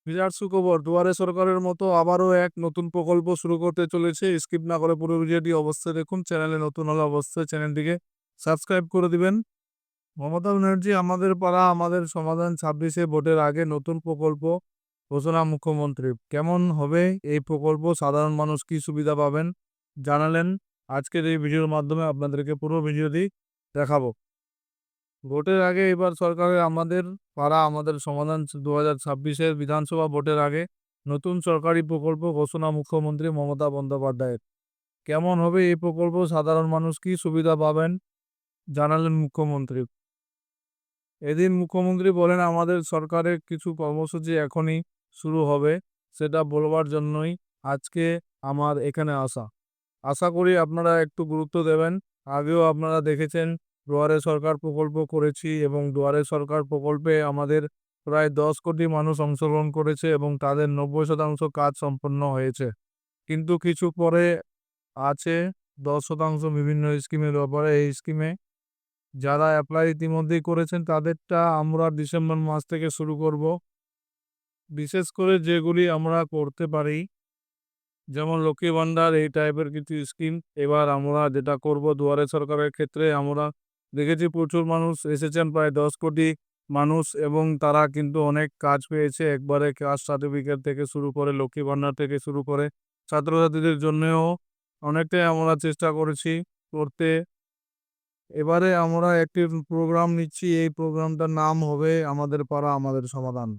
বিরাট সুখবর, দুয়ারে সরকারের মতো আবারও এক নতুন প্রকল্প শুরু করতে চলেছে। স্কিপ না করে পুরো ভিডিওটি অবশ্যই দেখুন। চ্যানেলে নতুন হলে অবশ্যই চ্যানেলটিকে সাবস্ক্রাইব করে দিবেন। মমতা ব্যানার্জি আমাদের পাড়া আমাদের সমাধান ২৬-এ ভোটের আগে নতুন প্রকল্প ঘোষণা মুখ্যমন্ত্রী। কেমন হবে এই প্রকল্প? সাধারণ মানুষ কি সুবিধা পাবেন জানালেন। আজকের এই ভিডিওর মাধ্যমে আপনাদেরকে পুরো ভিডিওটি দেখাবো। ভোটের আগে এবার সরকারের আমাদের পাড়া আমাদের সমাধান ২০২৬-এর বিধানসভা ভোটের আগে নতুন সরকারি প্রকল্প ঘোষণা মুখ্যমন্ত্রী মমতা বন্দ্যোপাধ্যায়ের। কেমন হবে এই প্রকল্প? সাধারণ মানুষ কি সুবিধা পাবেন জানালেন মুখ্যমন্ত্রী। এদিন মুখ্যমন্ত্রী বলেন, আমাদের সরকারের কিছু কর্মসূচি এখনই শুরু হবে, সেটা বলবার জন্যই আজকে আমার এখানে আসা। আশা করি আপনারা একটু গুরুত্ব দেবেন। আগেও আপনারা দেখেছেন দুয়ারে সরকার প্রকল্প করেছি এবং দুয়ারে সরকার প্রকল্পে আমাদের প্রায় ১০ কোটি মানুষ অংশগ্রহণ করেছে এবং তাদের ৯০% কাজ সম্পন্ন হয়েছে। কিন্তু কিছু পরে আছে ১০% বিভিন্ন স্কিমের ব্যাপারে। এই স্কিমে যারা এপ্লাই ইতিমধ্যেই করেছেন তাদেরটা আমরা ডিসেম্বর মাস থেকে শুরু করব। বিশেষ করে যেগুলি আমরা করতে পারি, যেমন লক্ষ্মী ভান্ডার এই টাইপের কিছু স্কিম। এবার আমরা যেটা করব দুয়ারে সরকারের ক্ষেত্রে, আমরা দেখেছি প্রচুর মানুষ এসেছেন, প্রায় ১০ কোটি মানুষ, এবং তারা কিন্তু অনেক কাজ পেয়েছে। একবারে কাস্ট সার্টিফিকেট থেকে শুরু করে লক্ষ্মী ভান্ডার থেকে শুরু করে ছাত্রছাত্রীদের জন্যেও অনেকটাই আমরা চেষ্টা করেছি করতে। এবারে আমরা একটি প্রোগ্রাম নিচ্ছি। এই প্রোগ্রামটার নাম হবে আমাদের পাড়া আমাদের সমাধান।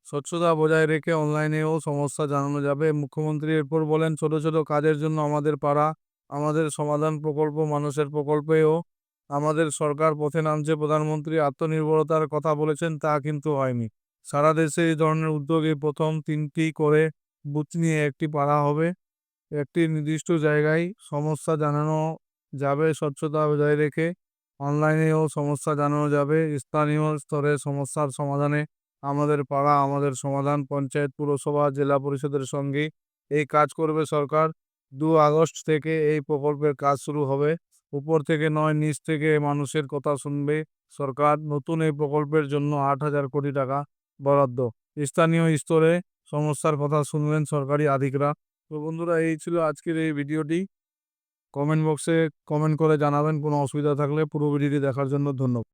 স্বচ্ছতা বজায় রেখে অনলাইনেও সমস্যা জানানো যাবে। মুখ্যমন্ত্রী এরপর বলেন, ছোট ছোট কাজের জন্য আমাদের পাড়া আমাদের সমাধান প্রকল্প মানুষের প্রকল্পেও আমাদের সরকার পথে নামছে। প্রধানমন্ত্রী আত্মনির্ভরতার কথা বলেছেন, তা কিন্তু হয়নি। সারা দেশে এই ধরনের উদ্যোগে প্রথম ৩টি করে বুথ নিয়ে একটি পাড়া হবে। একটি নির্দিষ্ট জায়গায় সমস্যা জানানো যাবে। স্বচ্ছতা বজায় রেখে অনলাইনেও সমস্যা জানানো যাবে। স্থানীয় স্তরে সমস্যার সমাধানে আমাদের পাড়া আমাদের সমাধান। পঞ্চায়েত, পুরসভা, জেলা পরিষদের সঙ্গে এই কাজ করবে সরকার। ২ আগস্ট থেকে এই প্রকল্পের কাজ শুরু হবে। উপর থেকে নয়, নিচ থেকে মানুষের কথা শুনবে সরকার। নতুন এই প্রকল্পের জন্য ৮,০০০ কোটি টাকা বরাদ্দ। স্থানীয় স্তরে সমস্যার কথা শুনবেন সরকারি আধিকারিকরা। তো বন্ধুরা, এই ছিল আজকের এই ভিডিওটি। কমেন্ট বক্সে কমেন্ট করে জানাবেন কোনো অসুবিধা থাকলে। পুরো ভিডিওটি দেখার জন্য ধন্যবাদ।